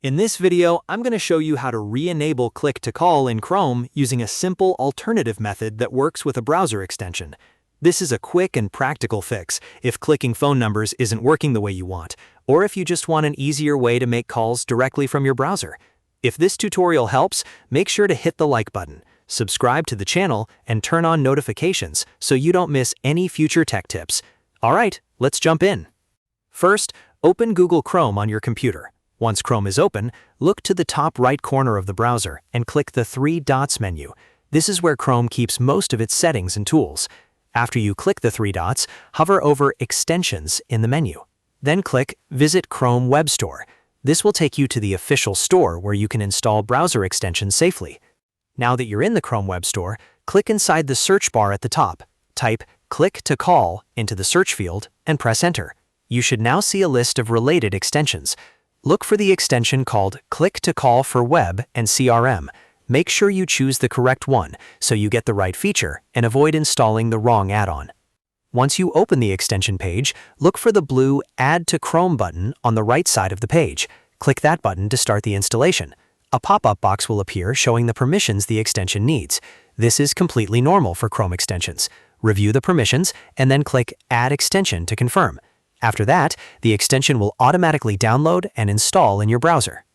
In this video, I'm going to show you how to re-enable click-to-call in Chrome using a simple alternative method that works with a browser extension. This is a quick and practical fix if clicking phone numbers isn't working the way you want, or if you just want an easier way to make calls directly from your browser. If this tutorial helps, make sure to hit the like button, subscribe to the channel, and turn on notifications so you don't miss any future tech tips. Alright, let's jump in. First, open Google Chrome on your computer. Once Chrome is open, look to the top right corner of the browser and click the three dots menu. This is where Chrome keeps most of its settings and tools. After you click the three dots, hover over Extensions in the menu. Then click Visit Chrome Web Store. This will take you to the official store where you can install browser extensions safely. Now that you're in the Chrome Web Store, click inside the search bar at the top. Type Click to Call into the search field and press Enter. You should now see a list of related extensions. Look for the extension called Click to Call for Web and CRM. Make sure you choose the correct one so you get the right feature and avoid installing the wrong add-on. Once you open the extension page, look for the blue Add to Chrome button on the right side of the page. Click that button to start the installation. A pop-up box will appear showing the permissions the extension needs. This is completely normal for Chrome extensions. Review the permissions and then click Add Extension to confirm. After that, the extension will automatically download and install in your browser.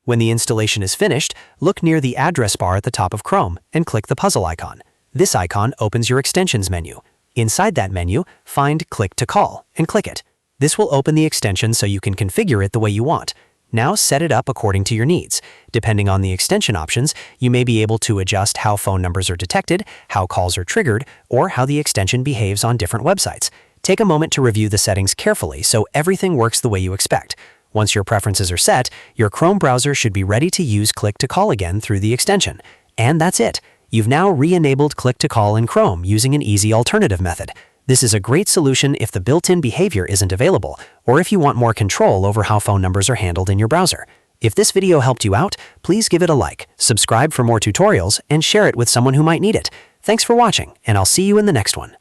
When the installation is finished, look near the address bar at the top of Chrome and click the puzzle icon. This icon opens your extensions menu. Inside that menu, find Click to Call and click it. This will open the extension so you can configure it the way you want. Now set it up according to your needs. Depending on the extension options, you may be able to adjust how phone numbers are detected, how calls are triggered, or how the extension behaves on different websites. Take a moment to review the settings carefully so everything works the way you expect. Once your preferences are set, your Chrome browser should be ready to use Click to Call again through the extension. And that's it. You've now re-enabled Click to Call in Chrome using an easy alternative method. This is a great solution if the built-in behavior isn't available, or if you want more control over how phone numbers are handled in your browser. If this video helped you out, please give it a like, subscribe for more tutorials, and share it with someone who might need it. Thanks for watching, and I'll see you in the next one.